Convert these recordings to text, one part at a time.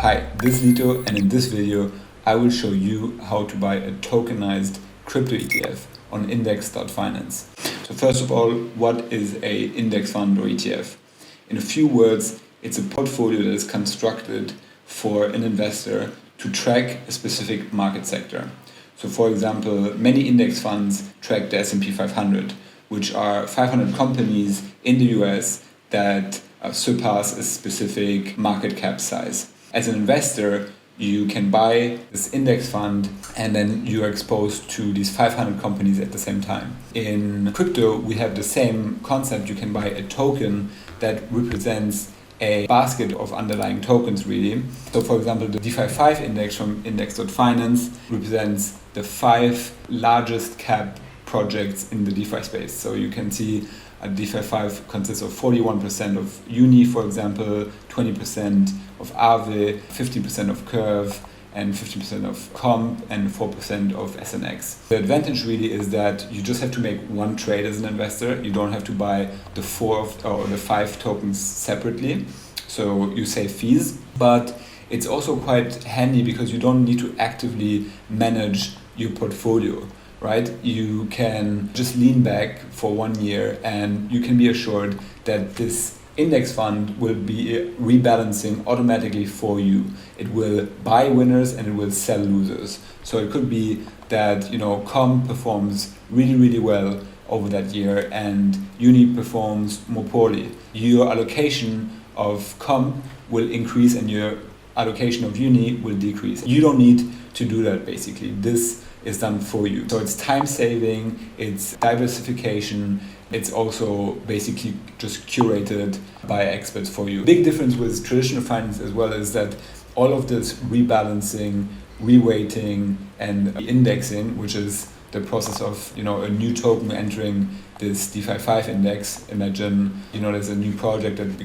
Hi, this is Lito, and in this video I will show you how to buy a tokenized crypto ETF on index.finance. So first of all, what is a index fund or ETF? In a few words, it's a portfolio that is constructed for an investor to track a specific market sector. So for example, many index funds track the S&P 500, which are 500 companies in the US that surpass a specific market cap size. As an investor, you can buy this index fund and then you're exposed to these 500 companies at the same time. In crypto, we have the same concept. You can buy a token that represents a basket of underlying tokens, really. So for example, the DeFi 5 index from index.finance represents the 5 largest cap projects in the DeFi space. So you can see a DeFi 5 consists of 41% of Uni, for example, 20% of Aave, 50% of Curve, and 50% of Comp, and 4% of SNX. The advantage really is that you just have to make one trade as an investor. You don't have to buy the 4 or the 5 tokens separately. So you save fees, but it's also quite handy because you don't need to actively manage your portfolio. Right? You can just lean back for 1 year and you can be assured that this index fund will be rebalancing automatically for you. It will buy winners and it will sell losers. So it could be that, Comp performs really, really well over that year and Uni performs more poorly. Your allocation of Comp will increase and your allocation of Uni will decrease. You don't need to do that, basically. This is done for you. So it's time saving, it's diversification, it's also basically just curated by experts for you. Big difference with traditional finance as well is that all of this rebalancing, reweighting, and indexing, which is the process of a new token entering this DeFi 5 index. Imagine there's a new project that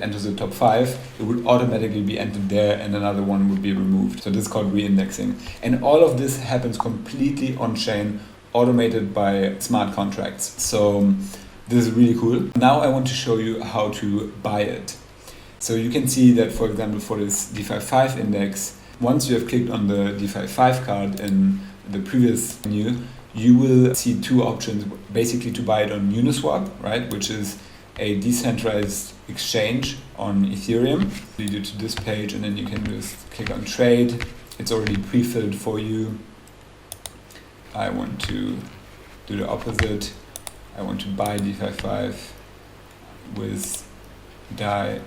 enters the top 5, it would automatically be entered there and another one would be removed. So this is called reindexing. And all of this happens completely on-chain, automated by smart contracts. So this is really cool. Now I want to show you how to buy it. So you can see that, for example, for this DeFi 5 index, once you have clicked on the DeFi 5 card in the previous menu, you will see 2 options, basically to buy it on Uniswap, right, which is a decentralized exchange on Ethereum. Lead you to this page and then you can just click on trade. It's already pre-filled for you. I want to do the opposite. I want to buy DeFi 5 with DAI.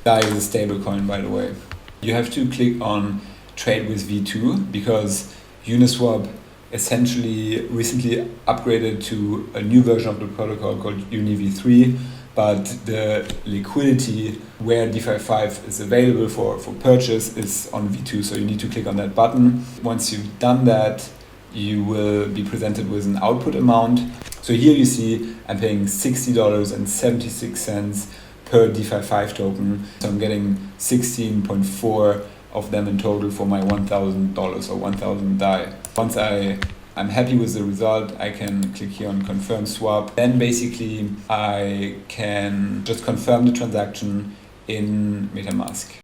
DAI is a stable coin, by the way. You have to click on trade with V2 because Uniswap essentially recently upgraded to a new version of the protocol called UniV3, but the liquidity where DeFi 5 is available for purchase is on V2, so you need to click on that button. Once you've done that, you will be presented with an output amount. So here you see I'm paying $60.76 per DeFi 5 token, so I'm getting 16.4 of them in total for my $1,000 or 1,000 DAI. Once I'm happy with the result, I can click here on confirm swap. Then basically I can just confirm the transaction in MetaMask.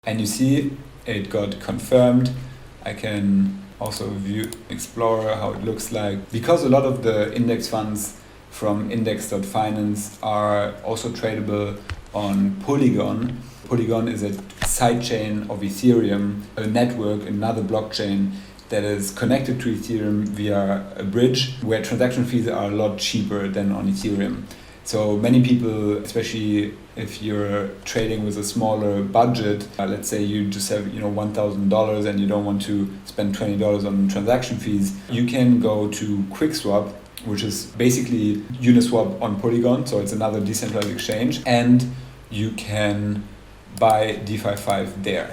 And you see it got confirmed. I can also view Explorer, how it looks like. Because a lot of the index funds from index.finance are also tradable on Polygon. Polygon is a sidechain of Ethereum, a network, another blockchain that is connected to Ethereum via a bridge where transaction fees are a lot cheaper than on Ethereum. So many people, especially if you're trading with a smaller budget, let's say you just have $1,000 and you don't want to spend $20 on transaction fees, you can go to QuickSwap, which is basically Uniswap on Polygon, so it's another decentralized exchange, and you can buy DeFi 5 there.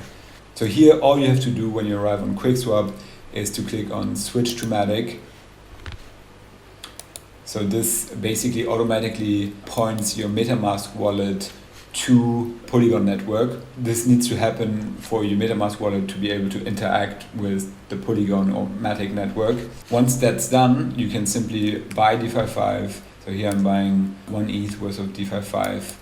So here all you have to do when you arrive on QuickSwap is to click on switch to Matic. So this basically automatically points your MetaMask wallet to Polygon network. This needs to happen for your MetaMask wallet to be able to interact with the Polygon or Matic network. Once that's done, you can simply buy DeFi 5. So here I'm buying 1 ETH worth of DeFi 5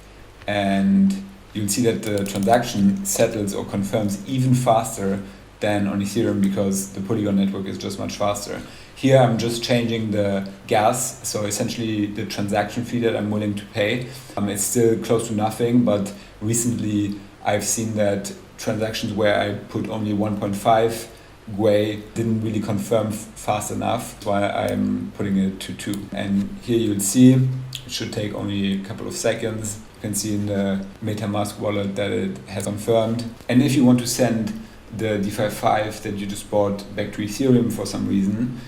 and you'll see that the transaction settles or confirms even faster than on Ethereum because the Polygon network is just much faster. Here I'm just changing the gas, so essentially the transaction fee that I'm willing to pay. It's still close to nothing, but recently I've seen that transactions where I put only 1.5 Gwei didn't really confirm fast enough, that's why I'm putting it to 2. And here you'll see, it should take only a couple of seconds. You can see in the MetaMask wallet that it has confirmed. And if you want to send the DeFi 5 that you just bought back to Ethereum for some reason,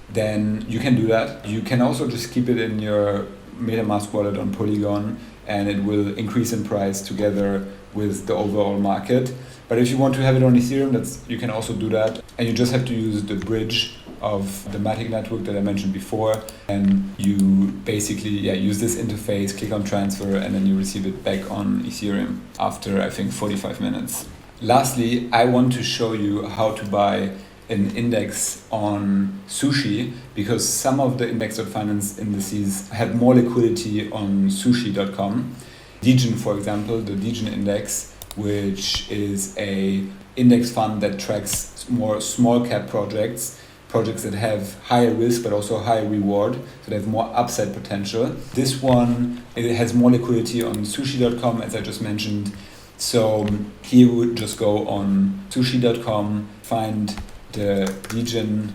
then you can do that. You can also just keep it in your MetaMask wallet on Polygon, and it will increase in price together with the overall market. But if you want to have it on Ethereum, you can also do that. And you just have to use the bridge of the Matic network that I mentioned before. And you basically use this interface, click on transfer, and then you receive it back on Ethereum after, I think, 45 minutes. Lastly, I want to show you how to buy an index on Sushi, because some of the index.finance indices have more liquidity on sushi.com. Degen, for example, the Degen index, which is a index fund that tracks more small cap projects that have higher risk but also high reward, so they have more upside potential. This one, it has more liquidity on sushi.com, as I just mentioned. So here we would just go on sushi.com, find the Degen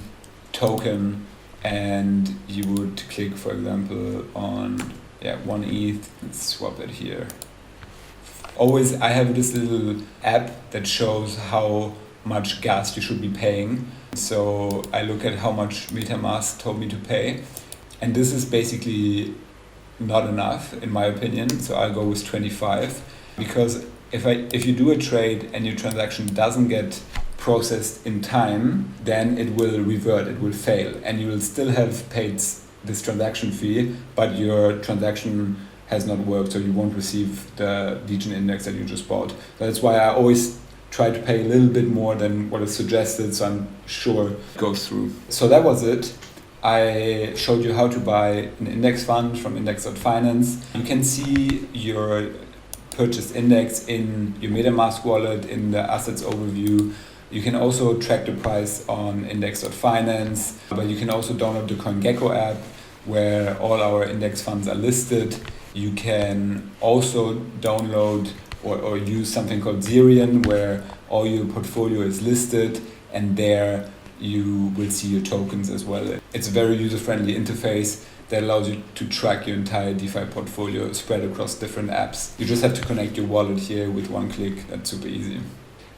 token, and you would click, for example, on 1 ETH. Let's swap it here. Always, I have this little app that shows how much gas you should be paying. So I look at how much MetaMask told me to pay, and this is basically not enough in my opinion. So I'll go with 25, because if you do a trade and your transaction doesn't get processed in time, then it will revert, it will fail, and you will still have paid this transaction fee, but your transaction has not worked, so you won't receive the Degen index that you just bought. That's why I always try to pay a little bit more than what is suggested, so I'm sure it goes through. So that was it. I showed you how to buy an index fund from index.finance. You can see your purchased index in your MetaMask wallet in the assets overview. You can also track the price on index.finance, but you can also download the CoinGecko app where all our index funds are listed. You can also download or use something called Zerion, where all your portfolio is listed, and there you will see your tokens as well. It's a very user-friendly interface that allows you to track your entire DeFi portfolio spread across different apps. You just have to connect your wallet here with one click. That's super easy.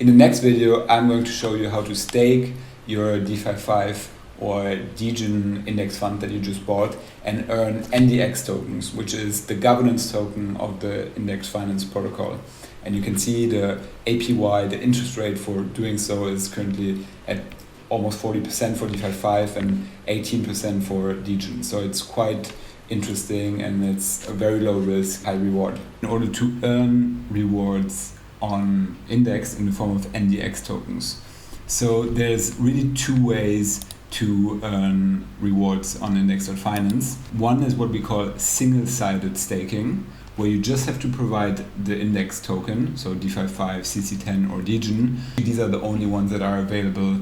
In the next video, I'm going to show you how to stake your DeFi 5 or Degen index fund that you just bought and earn NDX tokens, which is the governance token of the index finance protocol. And you can see the APY, the interest rate for doing so, is currently at almost 40% for DeFi 5 and 18% for Degen. So it's quite interesting, and it's a very low risk, high reward. In order to earn rewards on index in the form of NDX tokens. So there's really two ways to earn rewards on index.finance. One is what we call single-sided staking, where you just have to provide the index token, so DeFi 5, CC10 or Degen. These are the only ones that are available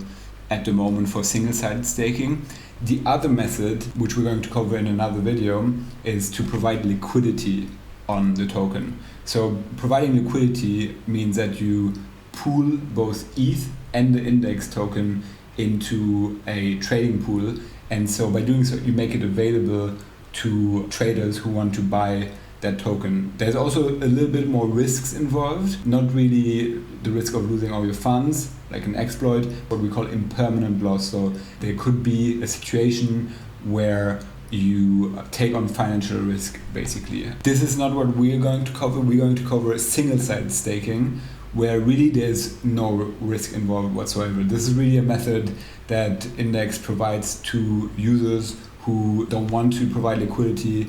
at the moment for single-sided staking. The other method, which we're going to cover in another video, is to provide liquidity on the token. So providing liquidity means that you pool both ETH and the index token into a trading pool, and so by doing so you make it available to traders who want to buy that token. There's also a little bit more risks involved, not really the risk of losing all your funds like an exploit, what we call impermanent loss. So there could be a situation where you take on financial risk, basically. This is not what we're going to cover. We're going to cover single-sided staking, where really there's no risk involved whatsoever. This is really a method that Index provides to users who don't want to provide liquidity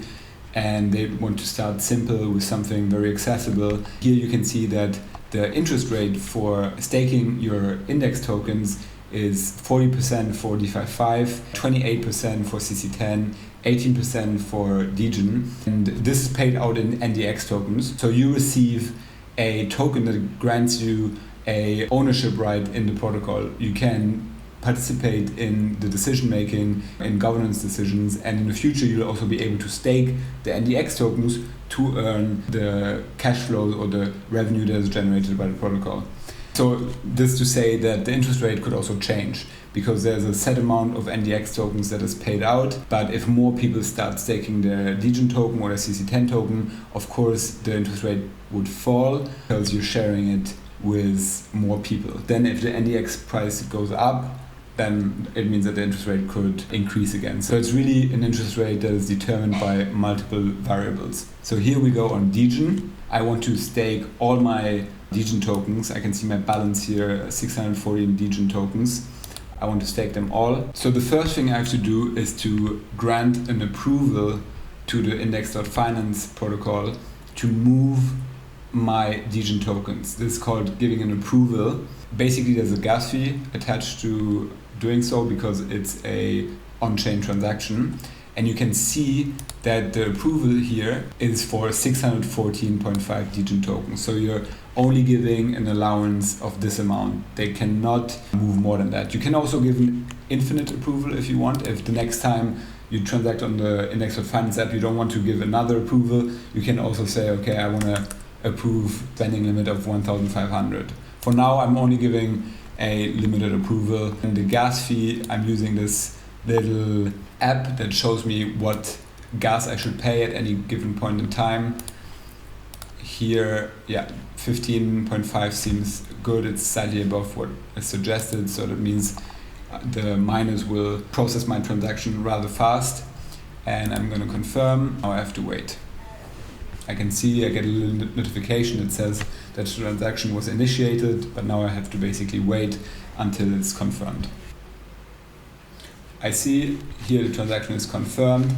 and they want to start simple with something very accessible. Here you can see that the interest rate for staking your index tokens is 40% for DeFi 5, 28% for CC10, 18% for Degen, and this is paid out in NDX tokens. So you receive a token that grants you a ownership right in the protocol. You can participate in the decision making and governance decisions, and in the future you'll also be able to stake the NDX tokens to earn the cash flows or the revenue that is generated by the protocol. So this to say that the interest rate could also change, because there's a set amount of NDX tokens that is paid out, but if more people start staking their Legion token or their CC10 token, of course the interest rate would fall because you're sharing it with more people. Then if the NDX price goes up, then it means that the interest rate could increase again. So it's really an interest rate that is determined by multiple variables. So here we go on Degen. I want to stake all my Degen tokens. I can see my balance here, 614 Degen tokens. I want to stake them all. So the first thing I have to do is to grant an approval to the Index.Finance protocol to move my Degen tokens. This is called giving an approval. Basically, there's a gas fee attached to doing so because it's a on-chain transaction. And you can see that the approval here is for 614.5 Degen tokens. So you're only giving an allowance of this amount. They cannot move more than that. You can also give an infinite approval if you want. If the next time you transact on the Index.Finance app, you don't want to give another approval, you can also say, okay, I want to approve spending limit of 1,500. For now, I'm only giving a limited approval. And the gas fee, I'm using this little app that shows me what gas I should pay at any given point in time. Here, 15.5 seems good. It's slightly above what is suggested, so that means the miners will process my transaction rather fast. And I'm going to confirm. Now I have to wait. I can see I get a little notification that says that the transaction was initiated, but now I have to basically wait until it's confirmed. I see here the transaction is confirmed.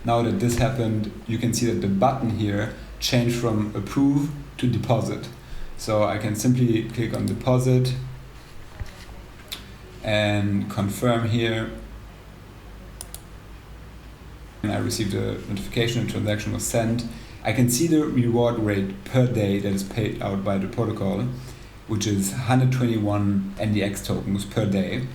Now that this happened, you can see that the button here changed from approve to deposit. So I can simply click on deposit and confirm here. And I received a notification the transaction was sent. I can see the reward rate per day that is paid out by the protocol, which is 121 NDX tokens per day.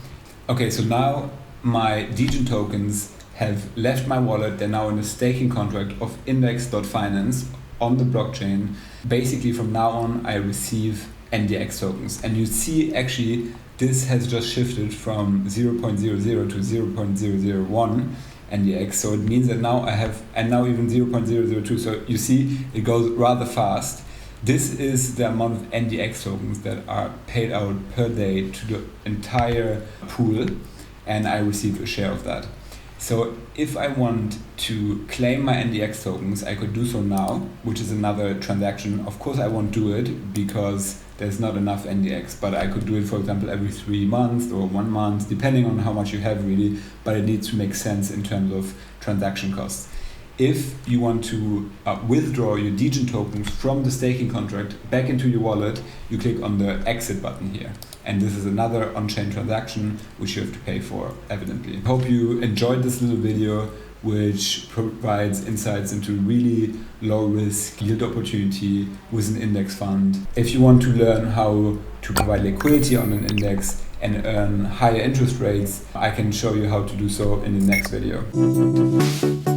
Okay, so now my Degen tokens have left my wallet. They're now in a staking contract of Index.Finance on the blockchain. Basically, from now on, I receive NDX tokens. And you see, actually, this has just shifted from 0.00 to 0.001 NDX. So it means that now I have, and now even 0.002. So you see, it goes rather fast. This is the amount of NDX tokens that are paid out per day to the entire pool, and I receive a share of that. So if I want to claim my NDX tokens, I could do so now, which is another transaction. Of course, I won't do it because there's not enough NDX, but I could do it, for example, every 3 months or 1 month, depending on how much you have really, but it needs to make sense in terms of transaction costs. If you want to withdraw your Degen tokens from the staking contract back into your wallet, you click on the exit button here. And this is another on-chain transaction which you have to pay for, evidently. I hope you enjoyed this little video, which provides insights into really low risk yield opportunity with an index fund. If you want to learn how to provide liquidity on an index and earn higher interest rates, I can show you how to do so in the next video.